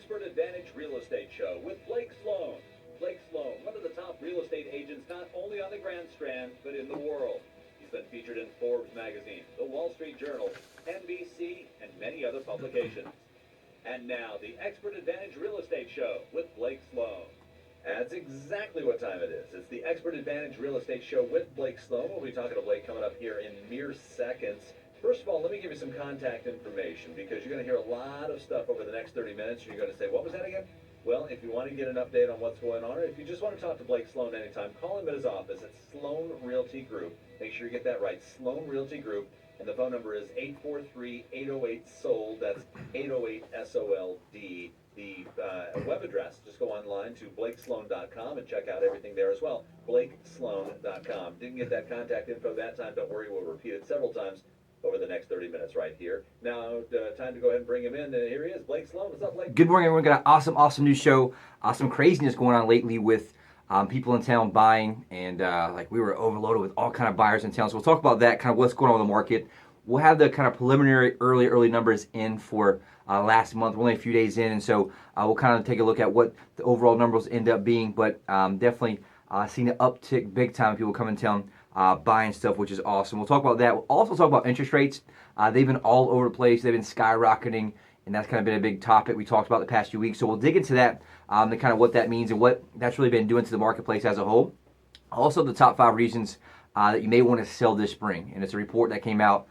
Expert Advantage Real Estate Show with Blake Sloan. Blake Sloan, one of the top real estate agents not only on the Grand Strand, but in the world. He's been featured in Forbes magazine, The Wall Street Journal, NBC, and many other publications. And now, the Expert Advantage Real Estate Show with Blake Sloan. That's exactly what time it is. It's the Expert Advantage Real Estate Show with Blake Sloan. We'll be talking to Blake coming up here in mere seconds. First of all, let me give you some contact information because you're going to hear a lot of stuff over the next 30 minutes. You're going to say, what was that again? Well, if you want to get an update on what's going on, or if you just want to talk to Blake Sloan anytime, call him at his office at Sloan Realty Group. Make sure you get that right, Sloan Realty Group. And the phone number is 843-808-SOLD. That's 808-SOLD. The web address, just go online to blakesloan.com and check out everything there as well. blakesloan.com. Didn't get that contact info that time. Don't worry, we'll repeat it several times over the next 30 minutes right here. Now, time to go ahead and bring him in. Here he is, Blake Sloan. What's up, Blake? Good morning, everyone. Got an awesome new show. Some craziness going on lately with people in town buying, and like we were overloaded with all kind of buyers in town. So we'll talk about that, kind of what's going on in the market. We'll have the kind of preliminary early numbers in for last month. We're only a few days in, and so we'll kind of take a look at what the overall numbers end up being. But definitely seeing an uptick big time of people coming in town buying stuff, which is awesome. We'll talk about that. We'll also talk about interest rates. They've been all over the place. They've been skyrocketing, and that's kind of been a big topic we talked about the past few weeks. So we'll dig into that, and kind of what that means and what that's really been doing to the marketplace as a whole. Also, the top 5 reasons that you may want to sell this spring, and it's a report that came out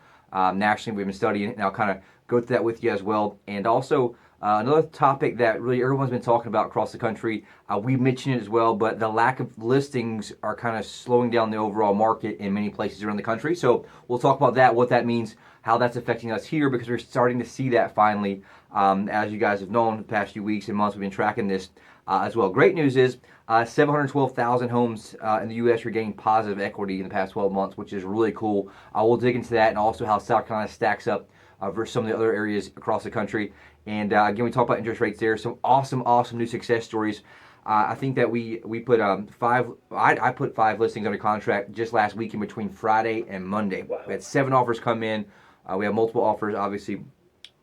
nationally. We've been studying it, and I'll kind of go through that with you as well. And also another topic that really everyone's been talking about across the country, we mentioned it as well, but the lack of listings are kind of slowing down the overall market in many places around the country. So we'll talk about that, what that means, how that's affecting us here, because we're starting to see that finally. As you guys have known, the past few weeks and months, we've been tracking this as well. Great news is 712,000 homes in the U.S. regained positive equity in the past 12 months, which is really cool. We'll dig into that, and also how South Carolina stacks up versus some of the other areas across the country. And again, we talk about interest rates there. Some awesome new success stories. I think that we put I put 5 listings under contract just last weekend between Friday and Monday. Wow. We had 7 offers come in. We have multiple offers, obviously,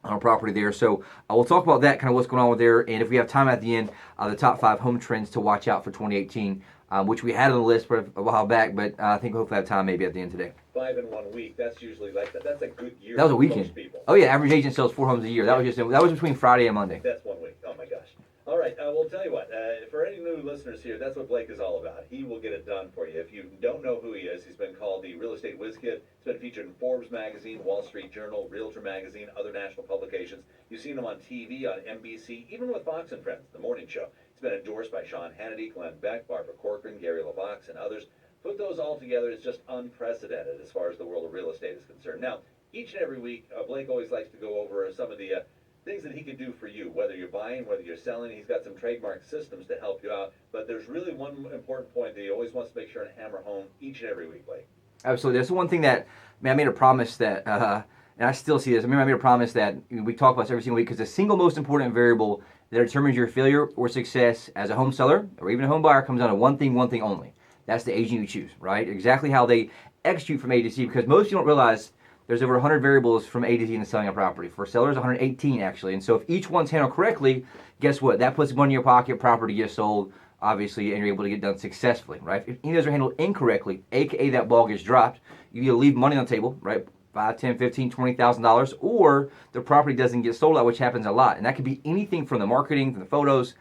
on our property there. So we'll talk about that, kind of what's going on with there. And if we have time at the end, the top 5 home trends to watch out for 2018, which we had on the list for a while back, but I think we'll hopefully have time maybe at the end today. 5 in 1 week. That's usually like that's a good year. That was a for weekend. most people. Oh yeah, average agent sells 4 homes a year. That was between Friday and Monday. That's 1 week. Oh my gosh. All right. We'll tell you what. For any new listeners here, that's what Blake is all about. He will get it done for you. If you don't know who he is, he's been called the Real Estate Whiz Kid. He's been featured in Forbes magazine, Wall Street Journal, Realtor magazine, other national publications. You've seen him on TV, on NBC, even with Fox and Friends, the morning show. He's been endorsed by Sean Hannity, Glenn Beck, Barbara Corcoran, Gary LaVox, and others. Put those all together, it's just unprecedented as far as the world of real estate is concerned. Now, each and every week, Blake always likes to go over some of the things that he can do for you, whether you're buying, whether you're selling. He's got some trademark systems to help you out. But there's really one important point that he always wants to make sure and hammer home each and every week, Blake. Absolutely. That's the one thing that, I made a promise that, and I still see this. I made a promise that we talk about this every single week, because the single most important variable that determines your failure or success as a home seller or even a home buyer comes down to one thing only. That's the agent you choose, right? Exactly how they execute from A to Z, because most of you don't realize there's over 100 variables from A to Z in selling a property. For sellers, 118 actually. And so if each one's handled correctly, guess what? That puts money in your pocket, property gets sold, obviously, and you're able to get done successfully, right? If any of those are handled incorrectly, aka that ball gets dropped, you either leave money on the table, right? $5, $10, $15, $20,000, or the property doesn't get sold out, which happens a lot. And that could be anything from the marketing, from the photos,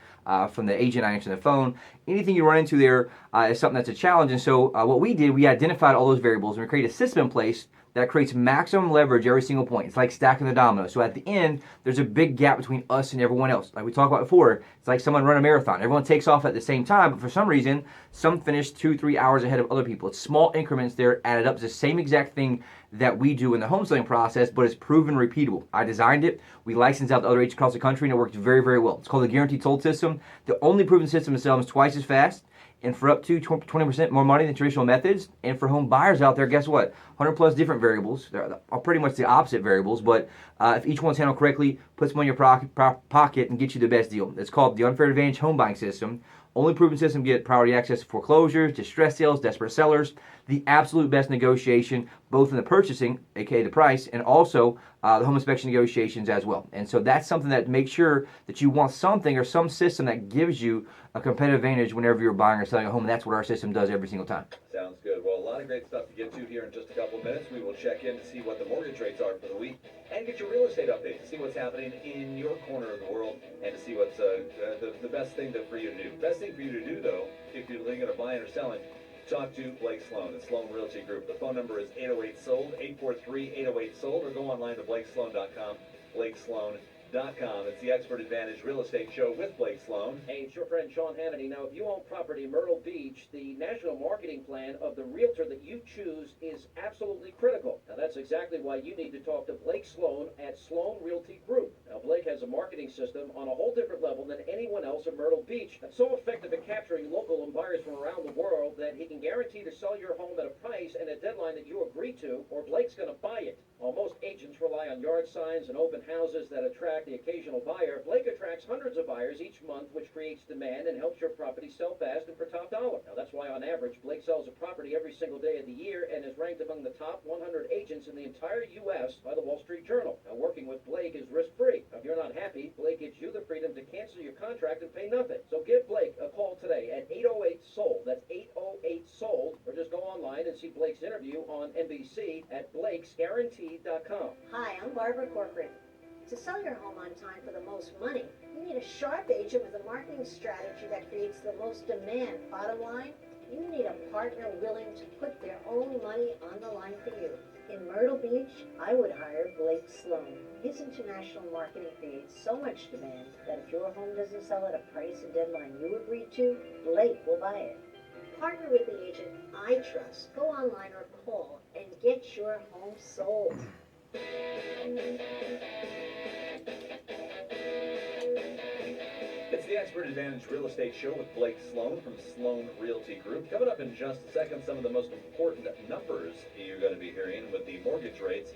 from the agent answering the phone. Anything you run into there is something that's a challenge. And so what we did, we identified all those variables, and we created a system in place that creates maximum leverage every single point. It's like stacking the dominoes. So at the end, there's a big gap between us and everyone else. Like we talked about before, it's like someone run a marathon. Everyone takes off at the same time, but for some reason, some finish 2-3 hours ahead of other people. It's small increments there added up. It's the same exact thing that we do in the home selling process, but it's proven repeatable. I designed it. We licensed out to other agents across the country, and it works very well. It's called the Guaranteed Sold System. The only proven system to sell them is twice as fast, and for up to 20% more money than traditional methods. And for home buyers out there, guess what? 100 plus different variables. They're pretty much the opposite variables, but if each one's handled correctly, puts money in your pocket and gets you the best deal. It's called the Unfair Advantage Home Buying System. Only proven system get priority access to foreclosures, distress sales, desperate sellers, the absolute best negotiation, both in the purchasing, aka the price, and also the home inspection negotiations as well. And so that's something that makes sure that you want something or some system that gives you a competitive advantage whenever you're buying or selling a home. And that's what our system does every single time. Sounds good. Well, a lot of great stuff to get to here in just a couple of minutes. We will check in to see what the mortgage rates are for the week and get your real estate update to see what's happening in your corner of the world and to see what's the best thing for you to do. Best thing for you to do, though, if you're thinking of buying or selling, talk to Blake Sloan at Sloan Realty Group. The phone number is 808-SOLD, 843-808-SOLD, or go online to blakesloan.com, blakesloan.com. It's the Expert Advantage Real Estate Show with Blake Sloan. Hey, it's your friend Sean Hannity. Now, if you own property in Myrtle Beach, the national marketing plan of the realtor that you choose is absolutely critical. Now, that's exactly why you need to talk to Blake Sloan at Sloan Realty Group. Now, Blake has a marketing system on a whole different level than anyone else in Myrtle Beach. That's so effective at capturing local and buyers from around the world that he can guarantee to sell your home at a price and a deadline that you agree to, or Blake's going to buy it. While most agents rely on yard signs and open houses that attract the occasional buyer, Blake attracts hundreds of buyers each month, which creates demand and helps your property sell fast and for top dollar. Now, that's why on average, Blake sells a property every single day of the year and is ranked among the top 100 agents in the entire U.S. by the Wall Street Journal. Now, working with Blake is risk-free. Now, if you're not happy, Blake gives you the freedom to cancel your contract and pay nothing. So give Blake a call today at 808-SOLD. That's 808-SOLD. Or just go online and see Blake's interview on NBC at blakesguarantee.com. Hi, I'm Barbara Corcoran. To sell your home on time for the most money, you need a sharp agent with a marketing strategy that creates the most demand. Bottom line, you need a partner willing to put their own money on the line for you. In Myrtle Beach, I would hire Blake Sloan. His international marketing creates so much demand that if your home doesn't sell at a price and deadline you agree to, Blake will buy it. Partner with the agent I trust. Go online or call and get your home sold. It's the Expert Advantage Real Estate Show with Blake Sloan from Sloan Realty Group. Coming up in just a second, some of the most important numbers you're going to be hearing with the mortgage rates.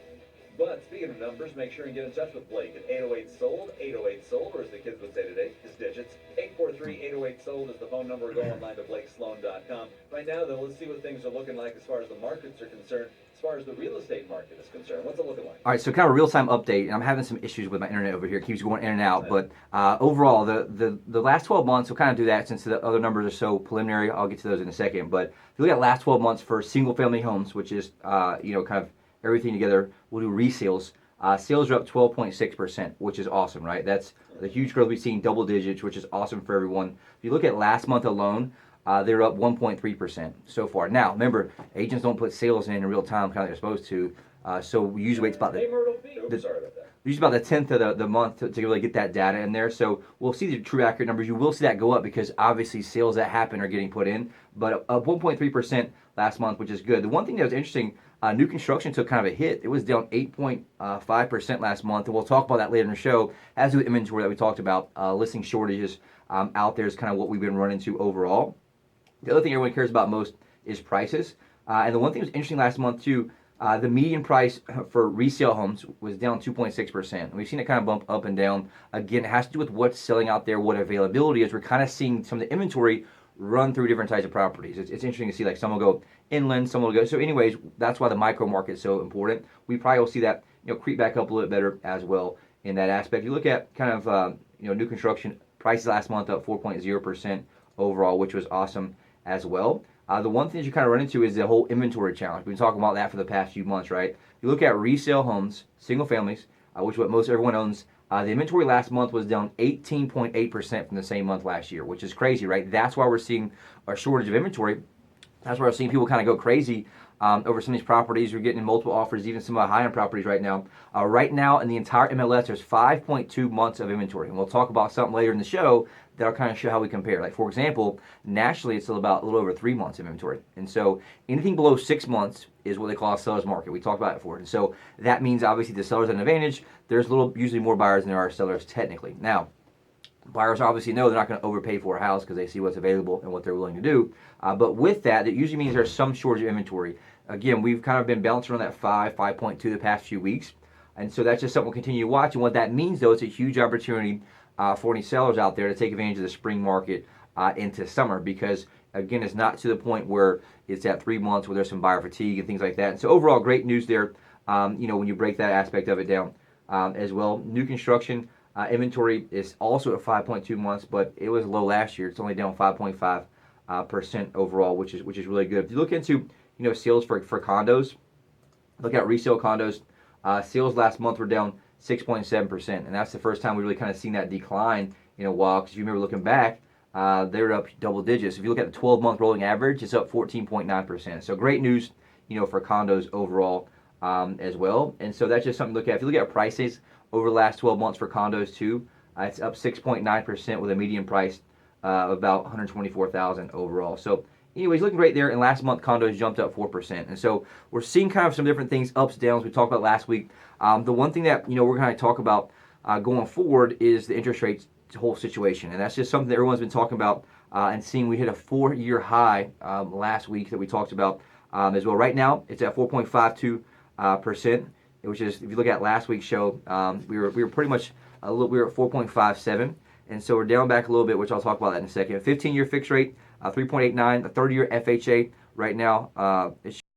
But speaking of numbers, make sure and get in touch with Blake at 808-SOLD, 808-SOLD, or as the kids would say today, his digits. 843-808-SOLD is the phone number. Go online to blakesloan.com. Right now, though, let's see what things are looking like as far as the markets are concerned. As far as the real estate market is concerned, what's it looking like? All right, so kind of a real-time update, and I'm having some issues with my internet over here. It keeps going in and out, but overall, the last 12 months, we'll kind of do that since the other numbers are so preliminary. I'll get to those in a second, but if you look at last 12 months for single-family homes, which is, kind of everything together, we'll do resales. Sales are up 12.6%, which is awesome, right? That's the huge growth we've seen, double digits, which is awesome for everyone. If you look at last month alone, they're up 1.3% so far. Now, remember, agents don't put sales in real time, kind of like they're supposed to. So we usually wait about about the 10th of the month to really get that data in there. So we'll see the true accurate numbers. You will see that go up because obviously sales that happen are getting put in. But up 1.3% last month, which is good. The one thing that was interesting, new construction took kind of a hit. It was down 8.5% last month, and we'll talk about that later in the show. As with inventory that we talked about, listing shortages out there is kind of what we've been running into overall. The other thing everyone cares about most is prices. And the one thing that was interesting last month too, the median price for resale homes was down 2.6%. And we've seen it kind of bump up and down. Again, it has to do with what's selling out there, what availability is. We're kind of seeing some of the inventory run through different types of properties. It's interesting to see, like some will go inland, some will go. So anyways, that's why the micro market is so important. We probably will see that creep back up a little bit better as well in that aspect. You look at kind of new construction prices last month up 4.0% overall, which was awesome as well. The one thing that you kind of run into is the whole inventory challenge. We've been talking about that for the past few months, right? You look at resale homes, single families, which is what most everyone owns. The inventory last month was down 18.8% from the same month last year, which is crazy, right? That's why we're seeing a shortage of inventory. That's why we're seeing people kind of go crazy over some of these properties. We're getting multiple offers, even some of the high-end properties right now. Right now, in the entire MLS, there's 5.2 months of inventory. And we'll talk about something later in the show that'll kind of show how we compare. Like, for example, nationally, it's still about a little over 3 months of inventory. And so anything below 6 months is what they call a seller's market. We talked about it before. And so that means, obviously, the seller's at an advantage. There's usually more buyers than there are sellers, technically. Now, buyers obviously know they're not going to overpay for a house because they see what's available and what they're willing to do. But with that, it usually means there's some shortage of inventory. Again, we've kind of been bouncing around that 5.2 the past few weeks. And so that's just something we'll continue to watch. And what that means, though, it's a huge opportunity for any sellers out there to take advantage of the spring market into summer, because again, it's not to the point where it's at 3 months where there's some buyer fatigue and things like that. And so overall, great news there. When you break that aspect of it down as well. New construction inventory is also at 5.2 months, but it was low last year. It's only down 5.5% overall, which is really good. If you look into sales for condos, look at resale condos. Sales last month were down 6.7%, and that's the first time we really kind of seen that decline in a while. Because if you remember looking back, they were up double digits. If you look at the 12-month rolling average, it's up 14.9%. So great news, for condos overall as well. And so that's just something to look at. If you look at prices over the last 12 months for condos too, it's up 6.9% with a median price of about $124,000 overall. So anyways, looking great there. And last month, condos jumped up 4%. And so we're seeing kind of some different things, ups, downs. We talked about last week. The one thing that we're going to talk about going forward is the interest rates whole situation, and that's just something that everyone's been talking about and seeing. We hit a 4-year high last week that we talked about as well. Right now, it's at 4.52%, which is, if you look at last week's show, we were pretty much we were at 4.57, and so we're down back a little bit, which I'll talk about that in a second. 15-year fixed rate, 3.89. The 30-year FHA right now is